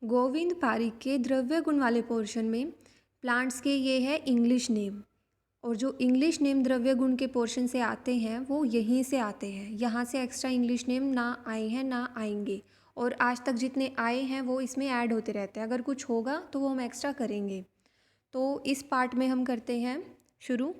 गोविंद पारिक के द्रव्य गुण वाले पोर्शन में प्लांट्स के ये है इंग्लिश नेम। और जो इंग्लिश नेम द्रव्य गुण के पोर्शन से आते हैं वो यहीं से आते हैं। यहाँ से एक्स्ट्रा इंग्लिश नेम ना आए हैं ना आएंगे। और आज तक जितने आए हैं वो इसमें ऐड होते रहते हैं। अगर कुछ होगा तो वो हम एक्स्ट्रा करेंगे। तो इस पार्ट में हम करते हैं शुरू।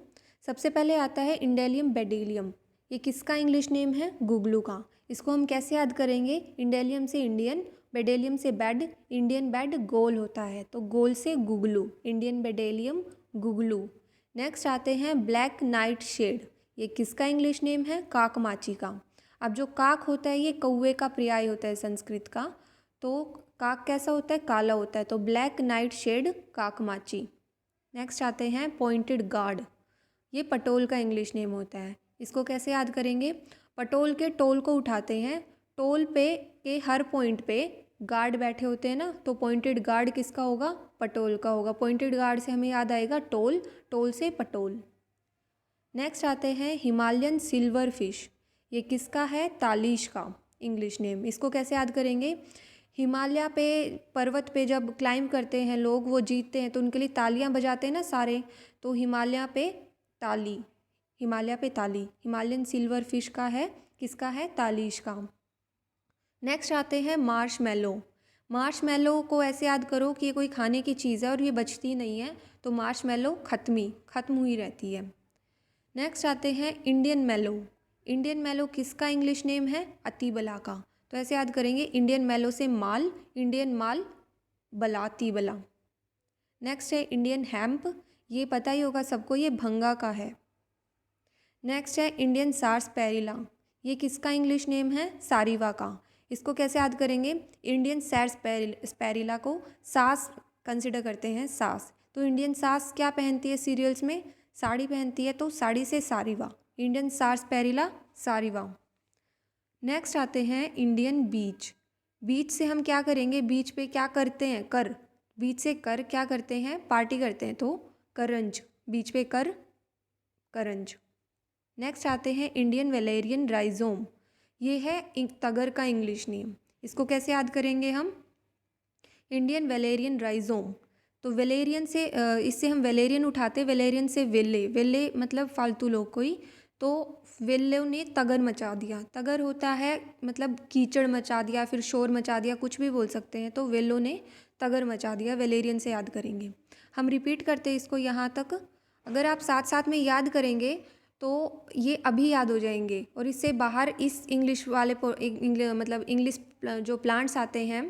सबसे पहले आता है इंडेलियम बेडिलियम। ये किसका इंग्लिश नेम है? गुगलू का। इसको हम कैसे याद करेंगे? इंडेलियम से इंडियन, बेडेलियम से बेड, इंडियन बेड गोल होता है तो गोल से गुगलू, इंडियन बेडेलियम गुगलू। नेक्स्ट आते हैं ब्लैक नाइट शेड। ये किसका इंग्लिश नेम है? काकमाची का। अब जो काक होता है ये कौवे का पर्याय होता है संस्कृत का। तो काक कैसा होता है? काला होता है तो ब्लैक नाइट शेड काकमाची। नेक्स्ट आते हैं पॉइंटेड गार्ड। ये पटोल का इंग्लिश नेम होता है। इसको कैसे याद करेंगे? पटोल के टोल को उठाते हैं, टोल पे के हर पॉइंट पे गार्ड बैठे होते हैं ना, तो पॉइंटेड गार्ड किसका होगा? पटोल का होगा। पॉइंटेड गार्ड से हमें याद आएगा टोल, टोल से पटोल। नेक्स्ट आते हैं हिमालयन सिल्वर फिश। ये किसका है? तालीश का इंग्लिश नेम। इसको कैसे याद करेंगे? हिमालय पे, पर्वत पे जब क्लाइंब करते हैं लोग, वो जीतते हैं तो उनके लिए तालियां बजाते हैं ना सारे। तो हिमालय पे ताली, हिमालय पे ताली हिमालयन सिल्वर फिश का है। किसका है? तालीश का। नेक्स्ट आते हैं मार्शमैलो। मार्शमैलो को ऐसे याद करो कि ये कोई खाने की चीज़ है और ये बचती नहीं है, तो मार्शमैलो खत्म हुई रहती है। नेक्स्ट आते हैं इंडियन मेलो। इंडियन मेलो किसका इंग्लिश नेम है? अतिबला का। तो ऐसे याद करेंगे, इंडियन मेलो से माल, इंडियन माल बला, अतिबला। नेक्स्ट है इंडियन हैम्प। ये पता ही होगा सबको, ये भंगा का है। नेक्स्ट है इंडियन सार्सपैरिला। ये किसका इंग्लिश नेम है? सारिवा का। इसको कैसे याद करेंगे? इंडियन सार्सपैरिला को सास कंसिडर करते हैं, सास। तो इंडियन सास क्या पहनती है सीरियल्स में? साड़ी पहनती है, तो साड़ी से सारिवा, इंडियन सार्सपैरिला सारिवा। नेक्स्ट आते हैं इंडियन बीच। बीच से हम क्या करेंगे? बीच पे क्या करते हैं? कर। बीच से कर क्या करते हैं? पार्टी करते हैं, तो करंज। बीच पे कर, करंज। नेक्स्ट आते हैं इंडियन वेलेरियन राइजोम। ये है तगर का इंग्लिश नेम। इसको कैसे याद करेंगे हम? Indian Valerian rhizome. तो वेलेरियन से इससे हम वेलेरियन उठाते, वेलेरियन से वेले, वेले मतलब फालतू लोग कोई, तो वेल्लों ने तगर मचा दिया। तगर होता है मतलब कीचड़ मचा दिया, फिर शोर मचा दिया, कुछ भी बोल सकते हैं। तो वेल्लों ने तगर मचा दिया, वेलेरियन से याद करेंगे। हम रिपीट करते हैं इसको यहाँ तक। अगर आप साथ साथ में याद करेंगे तो ये अभी याद हो जाएंगे। और इससे बाहर इस इंग्लिश वाले मतलब इंग्लिश जो प्लांट्स आते हैं,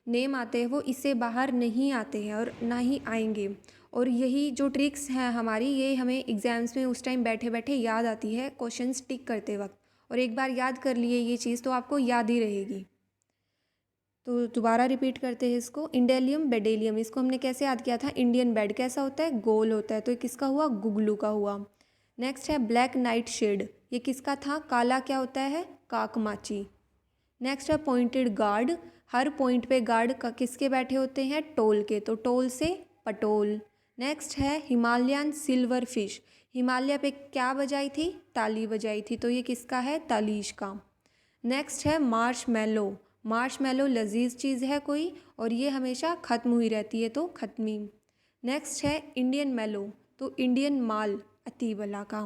नेम आते हैं, वो इससे बाहर नहीं आते हैं और ना ही आएंगे। और यही जो ट्रिक्स हैं हमारी, ये हमें एग्ज़ाम्स में उस टाइम बैठे बैठे याद आती है, क्वेश्चंस टिक करते वक्त। और एक बार याद कर लिए ये चीज़ तो आपको याद ही रहेगी। तो दोबारा रिपीट करते हैं इसको। इंडेलियम बेडेलियम, इसको हमने कैसे याद किया था? इंडियन बेड कैसा होता है? गोल होता है, तो ये किसका हुआ? गुगलू का हुआ। नेक्स्ट है ब्लैक नाइट शेड। ये किसका था? काला क्या होता है? काकमाची। नेक्स्ट है पॉइंटेड गार्ड। हर पॉइंट पे गार्ड का किसके बैठे होते हैं? टोल के, तो टोल से पटोल। नेक्स्ट है हिमालयन सिल्वर फिश। हिमालय पे क्या बजाई थी? ताली बजाई थी, तो ये किसका है? तालीश का। नेक्स्ट है मार्शमैलो। मार्शमैलो लजीज चीज़ है कोई, और ये हमेशा ख़त्म हुई रहती है, तो ख़त्मी। नेक्स्ट है इंडियन मेलो, तो इंडियन माल, अतीबला का।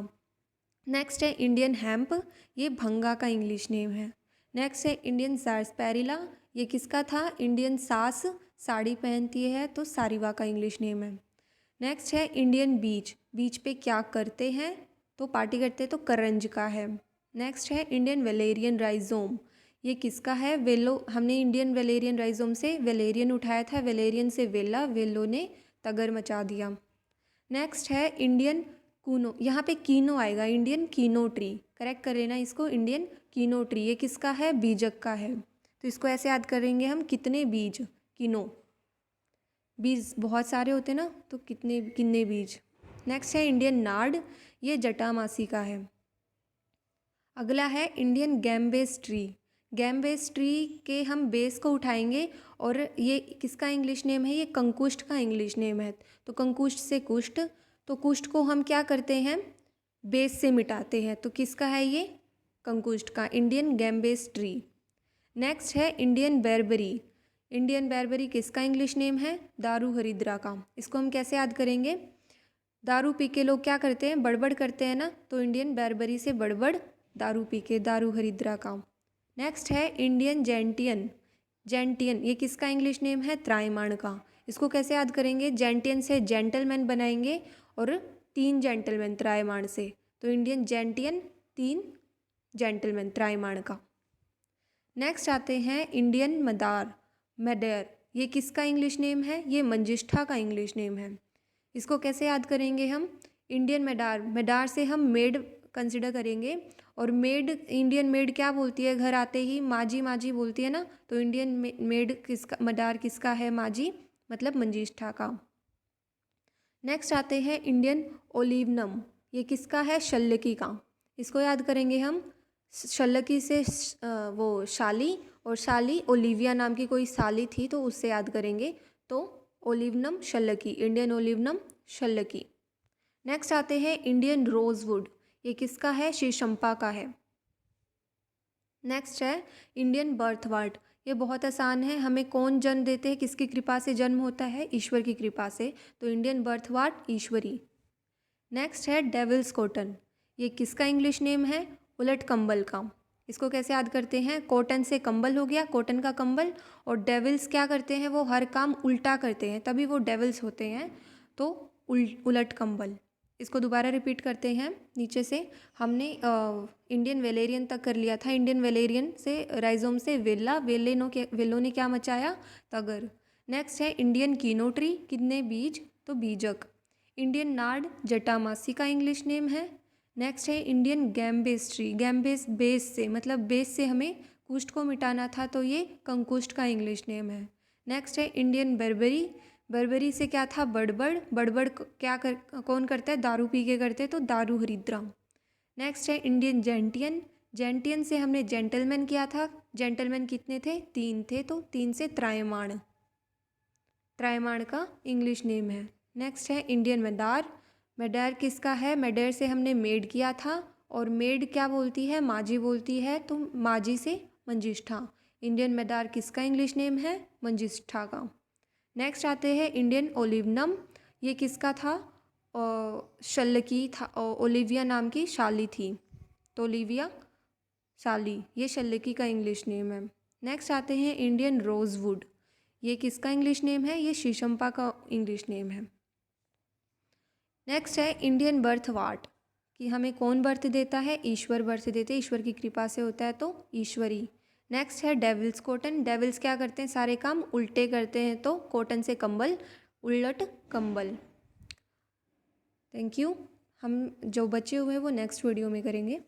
नेक्स्ट है इंडियन हैम्प। ये भंगा का इंग्लिश नेम है। नेक्स्ट है इंडियन सार्सपैरिला। ये किसका था? इंडियन सास, साड़ी पहनती है, तो सारिवा का इंग्लिश नेम है। नेक्स्ट है इंडियन बीच। बीच पे क्या करते हैं? तो पार्टी करते हैं, तो करंज का है। नेक्स्ट है इंडियन वेलेरियन राइजोम। ये किसका है? वेलो। हमने इंडियन वेलेरियन राइजोम से वेलेरियन उठाया था, वेलेरियन से वेला, वेलो ने तगर मचा दिया। नेक्स्ट है इंडियन कूनो। यहाँ पे कीनो आएगा, इंडियन कीनो ट्री। करेक्ट कर लेना इसको, इंडियन कीनो ट्री। ये किसका है? बीजक का है। तो इसको ऐसे याद करेंगे हम, कितने बीज? कीनो, बीज बहुत सारे होते ना, तो कितने बीज। नेक्स्ट है इंडियन नार्ड। ये जटामासी का है। अगला है इंडियन गैम्बेस ट्री। गैम्बेस ट्री के हम बेस को उठाएंगे, और ये किसका इंग्लिश नेम है? ये कंकुष्ट का इंग्लिश नेम है। तो कंकुष्ट से कुष्ठ, तो कुष्ठ को हम क्या करते हैं? बेस से मिटाते हैं, तो किसका है ये? कंकुष्ट का, इंडियन गैम्बेस ट्री। नेक्स्ट है इंडियन बेरबरी। इंडियन बैरबरी किसका इंग्लिश नेम है? दारू हरिद्रा का। इसको हम कैसे याद करेंगे? दारू पी के लोग क्या करते हैं? बड़बड़ करते हैं ना, तो इंडियन बैरबरी से बड़बड़, दारू पी के, दारू हरिद्रा का। नेक्स्ट है इंडियन जेंटियन। जेंटियन ये किसका इंग्लिश नेम है? त्राइमाण का। इसको कैसे याद करेंगे? जेंटियन से जेंटलमैन बनाएंगे और 3 जेंटलमैन त्राइमाण से, तो इंडियन जेंटियन 3 जेंटलमैन त्राइमाण का। नेक्स्ट आते हैं इंडियन मदार। मेडेर ये किसका इंग्लिश नेम है? ये मंजिष्ठा का इंग्लिश नेम है। इसको कैसे याद करेंगे हम? इंडियन मेडार, मेडार से हम मेड कंसिडर करेंगे, और मेड, इंडियन मेड क्या बोलती है? घर आते ही माजी माजी बोलती है ना, तो इंडियन मेड किसका, मडार किसका है? माजी, मतलब मंजिष्ठा का। नेक्स्ट आते हैं इंडियन ओलिवनम। ये किसका है? शल्यकी का। इसको याद करेंगे हम, शल्यकी से वो शाली, और शाली ओलिविया नाम की कोई साली थी, तो उससे याद करेंगे, तो ओलिवनम शल्यकी, इंडियन ओलिवनम शल्यकी। नेक्स्ट आते हैं इंडियन रोजवुड। ये किसका है? शीशम्पा का है। नेक्स्ट है इंडियन बर्थवार्ट। ये बहुत आसान है, हमें कौन जन्म देते हैं? किसकी कृपा से जन्म होता है? ईश्वर की कृपा से, तो इंडियन बर्थवार्ट ईश्वरी। नेक्स्ट है डेविल्स कॉटन। ये किसका इंग्लिश नेम है? उलट कंबल का। इसको कैसे याद करते हैं? कॉटन से कंबल हो गया, कॉटन का कंबल, और डेविल्स क्या करते हैं? वो हर काम उल्टा करते हैं, तभी वो डेविल्स होते हैं, तो उलट कंबल। इसको दोबारा रिपीट करते हैं नीचे से। हमने इंडियन वेलेरियन तक कर लिया था। इंडियन वेलेरियन से राइजोम से वेला, वेलों ने क्या मचाया? तगर। नेक्स्ट है इंडियन कीनो ट्री। कितने बीज? तो बीजक। इंडियन नार्ड जटामासी का इंग्लिश नेम है। नेक्स्ट है इंडियन गैम्बेस ट्री। गैम्बेस बेस से, मतलब बेस से हमें कुष्ठ को मिटाना था, तो ये कंकुष्ठ का इंग्लिश नेम है। नेक्स्ट है इंडियन बर्बरी। बर्बरी से क्या था? बड़बड़। बड़बड़ कौन करता है? दारू पी के करते, तो दारू हरिद्रा। नेक्स्ट है इंडियन जेंटियन। जेंटियन से हमने जेंटलमैन किया था। जेंटलमैन कितने थे? 3 थे, तो 3 से त्रायमाण, त्रायमाण का इंग्लिश नेम है। नेक्स्ट है इंडियन मेडार। मेडार किसका है? मेडेर से हमने मेड किया था, और मेड क्या बोलती है? माजी बोलती है, तो माजी से मंजिष्ठा। इंडियन मेडार किसका इंग्लिश नेम है? मंजिष्ठा का। नेक्स्ट आते हैं इंडियन ओलिवनम। ये किसका था? शल्यकी था, ओलिविया नाम की शाली थी, तो ओलिविया शाली, ये शल्यकी का इंग्लिश नेम है। नेक्स्ट आते हैं इंडियन रोजवुड। ये किसका इंग्लिश नेम है? ये शीशम्पा का इंग्लिश नेम है। नेक्स्ट है इंडियन बर्थवार्ट, कि हमें कौन बर्थ देता है? ईश्वर बर्थ देते हैं, ईश्वर की कृपा से होता है, तो ईश्वरी। नेक्स्ट है डेविल्स कॉटन। डेविल्स क्या करते हैं? सारे काम उल्टे करते हैं, तो कॉटन से कंबल, उलट कंबल। Thank you. हम जो बचे हुए हैं वो नेक्स्ट वीडियो में करेंगे।